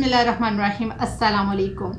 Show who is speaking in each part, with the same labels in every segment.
Speaker 1: बिस्मिल्लाहिर्रहमानिर्रहीम, अस्सलाम वालेकुम।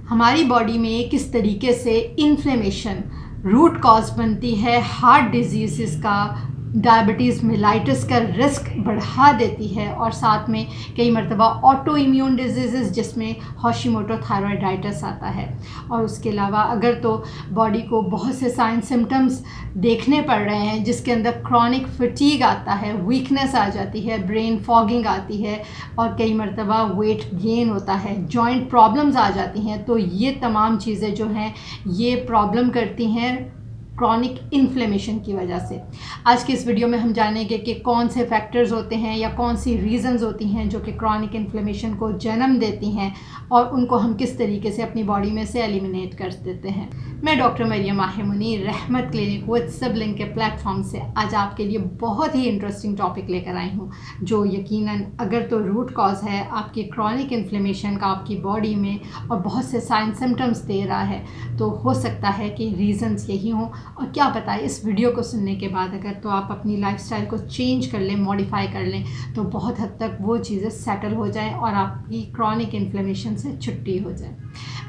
Speaker 1: हमारी बॉडी में किस तरीके से इन्फ्लेमेशन रूट कॉज बनती है हार्ट डिजीज़ का, डायबिटीज़ मेलाइटिस का रिस्क बढ़ा देती है और साथ में कई मरतबा ऑटो इम्यून डिजीज़ जिसमें हॉशिमोटो थायराइडाइटिस आता है। और उसके अलावा अगर तो बॉडी को बहुत से साइन सिम्टम्स देखने पड़ रहे हैं जिसके अंदर क्रॉनिक फटीग आता है, वीकनेस आ जाती है, ब्रेन फॉगिंग आती है और कई मरतबा वेट गेन होता है, जॉइंट प्रॉब्लम्स आ जाती हैं, तो ये तमाम चीज़ें जो हैं ये प्रॉब्लम करती हैं क्रॉनिक इन्फ्लेमेशन की वजह से। आज की इस वीडियो में हम जानेंगे कि कौन से फैक्टर्स होते हैं या कौन सी रीज़न्स होती हैं जो कि क्रॉनिक इन्फ्लेमेशन को जन्म देती हैं और उनको हम किस तरीके से अपनी बॉडी में से एलिमिनेट कर देते हैं। मैं डॉक्टर मरियम माहिर मुनीर रहमत क्लिनिक विद सिबलिंग के प्लेटफॉर्म से आज आपके लिए बहुत ही इंटरेस्टिंग टॉपिक लेकर आई हूँ जो यकीनन अगर तो रूट कॉज है आपकी क्रॉनिक इन्फ्लेमेशन का आपकी बॉडी में और बहुत से साइन सिम्टम्स दे रहा है, तो हो सकता है कि रीज़न्स यही हों। और क्या पता है इस वीडियो को सुनने के बाद अगर तो आप अपनी लाइफस्टाइल को चेंज कर लें, मॉडिफाई कर लें, तो बहुत हद तक वो चीज़ें सेटल हो जाएं और आपकी क्रॉनिक इन्फ्लेमेशन से छुट्टी हो जाए।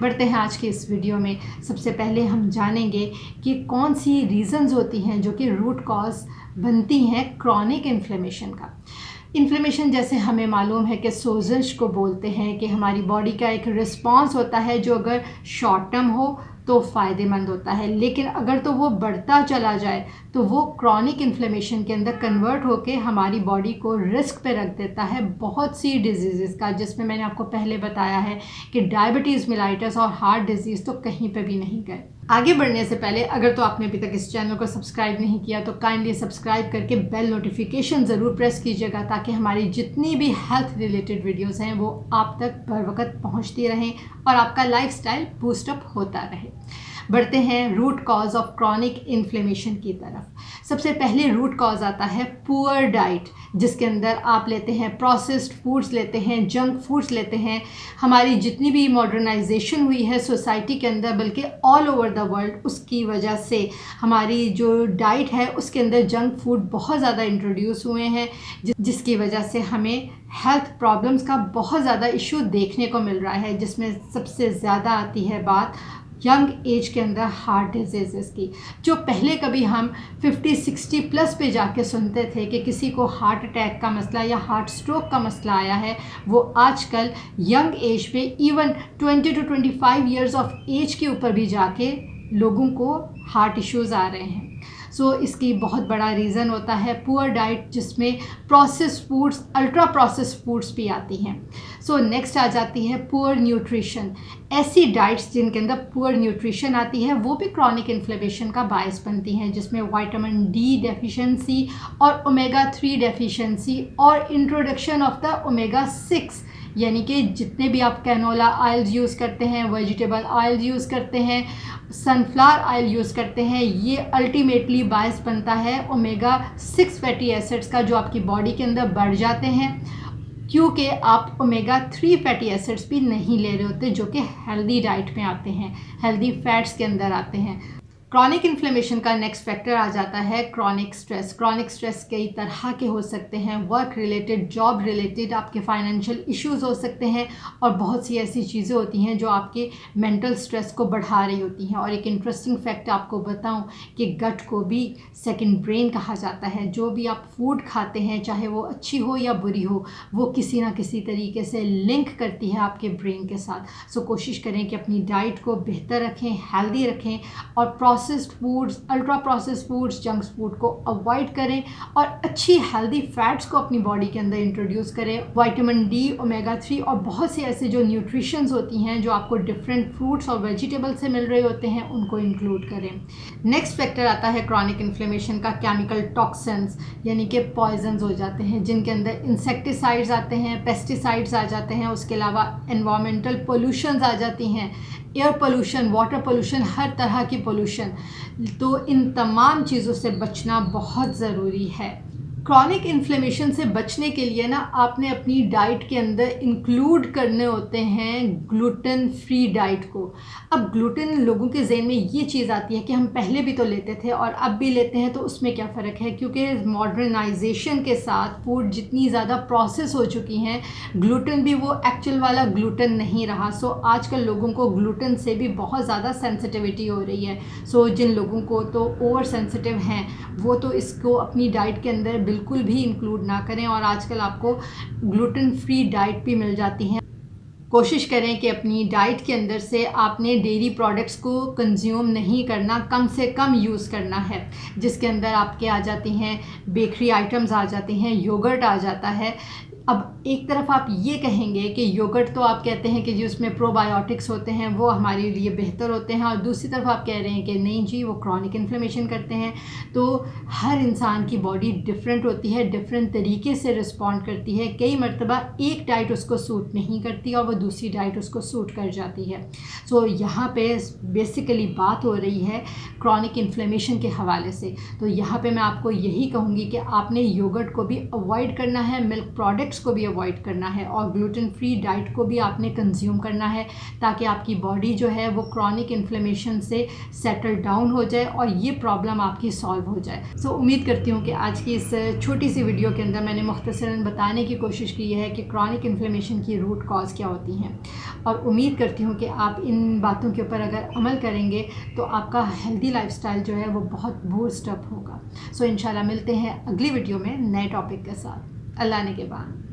Speaker 1: बढ़ते हैं आज के इस वीडियो में। सबसे पहले हम जानेंगे कि कौन सी रीज़न्स होती हैं जो कि रूट कॉज बनती हैं क्रॉनिक इन्फ्लेमेशन का। इन्फ्लेमेशन जैसे हमें मालूम है कि सोजश को बोलते हैं कि हमारी बॉडी का एक रिस्पॉन्स होता है जो अगर शॉर्ट टर्म हो तो फ़ायदेमंद होता है, लेकिन अगर तो वो बढ़ता चला जाए तो वो क्रॉनिक इन्फ्लेमेशन के अंदर कन्वर्ट होकर हमारी बॉडी को रिस्क पे रख देता है बहुत सी डिजीज़ का, जिसमें मैंने आपको पहले बताया है कि डायबिटीज़ मेलाइटिस और हार्ट डिजीज़ तो कहीं पे भी नहीं गए। आगे बढ़ने से पहले अगर तो आपने अभी तक इस चैनल को सब्सक्राइब नहीं किया तो काइंडली सब्सक्राइब करके बेल नोटिफिकेशन ज़रूर प्रेस कीजिएगा ताकि हमारी जितनी भी हेल्थ रिलेटेड वीडियोस हैं वो आप तक बर वक्त पहुँचती रहें और आपका लाइफस्टाइल बूस्टअप होता रहे। बढ़ते हैं root cause of chronic inflammation की तरफ। सबसे पहले रूट कॉज आता है पुअर डाइट, जिसके अंदर आप लेते हैं प्रोसेस्ड फूड्स, लेते हैं जंक फूड्स, लेते हैं हमारी जितनी भी मॉडर्नाइजेशन हुई है सोसाइटी के अंदर बल्कि ऑल ओवर द वर्ल्ड, उसकी वजह से हमारी जो डाइट है उसके अंदर जंक फूड बहुत ज़्यादा इंट्रोड्यूस हुए हैं जिसकी वजह से हमें हेल्थ प्रॉब्लम्स का बहुत ज़्यादा इशू देखने को मिल रहा है, जिसमें सबसे ज़्यादा आती है बात यंग एज के अंदर हार्ट डिजीज़ की। जो पहले कभी हम 50-60 प्लस पे जाके सुनते थे कि किसी को हार्ट अटैक का मसला या हार्ट स्ट्रोक का मसला आया है, वो आजकल यंग एज पे even 20 to 25 years of age के ऊपर भी जाके लोगों को हार्ट इश्यूज़ आ रहे हैं। सो इसकी बहुत बड़ा रीज़न होता है पुअर डाइट, जिसमें processed foods, ultra processed foods भी आती हैं। सो नेक्स्ट आ जाती है पुअर न्यूट्रिशन। ऐसी डाइट्स जिनके अंदर पुअर न्यूट्रिशन आती है वो भी क्रॉनिक इन्फ्लेमेशन का बायस बनती हैं, जिसमें विटामिन डी डेफिशिएंसी और ओमेगा 3 डेफिशिएंसी और इंट्रोडक्शन ऑफ द ओमेगा 6, यानी कि जितने भी आप कैनोला ऑयल्स यूज़ करते हैं, वेजिटेबल ऑयल यूज़ करते हैं, सनफ्लावर ऑयल यूज़ करते हैं, ये अल्टीमेटली बायस बनता है ओमेगा 6 फैटी एसिड्स का जो आपकी बॉडी के अंदर बढ़ जाते हैं, क्योंकि आप ओमेगा 3 फैटी एसिड्स भी नहीं ले रहे होते जो कि हेल्दी डाइट में आते हैं, हेल्दी फैट्स के अंदर आते हैं। क्रॉनिक इन्फ्लेमेशन का नेक्स्ट फैक्टर आ जाता है क्रॉनिक स्ट्रेस। क्रॉनिक स्ट्रेस कई तरह के हो सकते हैं, वर्क रिलेटेड, जॉब रिलेटेड, आपके फाइनेंशियल इश्यूज हो सकते हैं और बहुत सी ऐसी चीज़ें होती हैं जो आपके मेंटल स्ट्रेस को बढ़ा रही होती हैं। और एक इंटरेस्टिंग फैक्ट आपको बताऊं कि गट को भी सेकंड ब्रेन कहा जाता है। जो भी आप फूड खाते हैं चाहे वो अच्छी हो या बुरी हो, वो किसी ना किसी तरीके से लिंक करती है आपके ब्रेन के साथ। सो कोशिश करें कि अपनी डाइट को बेहतर रखें, हेल्दी रखें और processed foods, ultra processed foods, junk food को अवॉइड करें और अच्छी हेल्दी फैट्स को अपनी बॉडी के अंदर इंट्रोड्यूस करें। विटामिन डी, ओमेगा 3 और बहुत से ऐसे जो न्यूट्रिशंस होती हैं जो आपको डिफरेंट फ्रूट्स और वेजिटेबल से मिल रहे होते हैं, उनको इंक्लूड करें। नेक्स्ट फैक्टर आता है क्रॉनिक इन्फ्लेमेशन का केमिकल टॉक्सिन्स, यानी कि पॉइजन्स हो जाते हैं जिनके अंदर इंसेक्टिसाइड्स आते हैं, पेस्टिसाइड्स आ जाते हैं, उसके अलावा एनवायरमेंटल पोल्यूशंस आ जाती हैं, एयर पोल्यूशन, वाटर पोल्यूशन, हर तरह की पोल्यूशन। तो इन तमाम चीज़ों से बचना बहुत ज़रूरी है। क्रॉनिक इन्फ्लेमेशन से बचने के लिए ना आपने अपनी डाइट के अंदर इंक्लूड करने होते हैं ग्लूटेन फ्री डाइट को। अब ग्लूटेन लोगों के ज़हन में ये चीज़ आती है कि हम पहले भी तो लेते थे और अब भी लेते हैं, तो उसमें क्या फ़र्क है, क्योंकि मॉडर्नाइजेशन के साथ फूड जितनी ज़्यादा प्रोसेस हो चुकी हैं, ग्लूटेन भी वो एक्चुअल वाला ग्लूटेन नहीं रहा। सो आजकल लोगों को ग्लूटेन से भी बहुत ज़्यादा सेंसिटिविटी हो रही है। सो जिन लोगों को तो ओवर सेंसिटिव हैं वो तो इसको अपनी डाइट के अंदर बिल्कुल भी इंक्लूड ना करें। और आजकल आपको ग्लूटेन फ्री डाइट भी मिल जाती हैं। कोशिश करें कि अपनी डाइट के अंदर से आपने डेयरी प्रोडक्ट्स को कंज्यूम नहीं करना, कम से कम यूज़ करना है, जिसके अंदर आपके आ जाती हैं बेकरी आइटम्स आ जाती हैं, योगर्ट आ जाता है। अब एक तरफ आप ये कहेंगे कि योगर्ट तो आप कहते हैं कि जी उसमें प्रोबायोटिक्स होते हैं, वो हमारे लिए बेहतर होते हैं, और दूसरी तरफ आप कह रहे हैं कि नहीं जी वो क्रॉनिक इन्फ्लेमेशन करते हैं। तो हर इंसान की बॉडी डिफरेंट होती है, डिफरेंट तरीके से रिस्पॉन्ड करती है। कई मरतबा एक डाइट उसको सूट नहीं करती और वो दूसरी डाइट उसको सूट कर जाती है। सो यहाँ पे बेसिकली बात हो रही है क्रॉनिक इन्फ्लेमेशन के हवाले से। तो यहाँ पे मैं आपको यही कहूँगी कि आपने योगर्ट को भी अवॉइड करना है, मिल्क प्रोडक्ट्स को भी अवॉइड करना है, और ग्लूटेन फ्री डाइट को भी आपने कंज्यूम करना है, ताकि आपकी बॉडी जो है वो क्रॉनिक इन्फ्लेमेशन से सेटल डाउन हो जाए और ये प्रॉब्लम आपकी सॉल्व हो जाए। सो उम्मीद करती हूँ कि आज की इस छोटी सी वीडियो के अंदर मैंने मुख्तसरन बताने की कोशिश की है कि क्रॉनिक इन्फ्लेमेशन की रूट कॉज क्या होती हैं, और उम्मीद करती हूँ कि आप इन बातों के ऊपर अगर अमल करेंगे तो आपका हेल्दी लाइफस्टाइल जो है वो बहुत बूस्ट अप होगा। सो इंशाल्लाह मिलते हैं अगली वीडियो में नए टॉपिक के साथ। अल्लाह ने के बाद।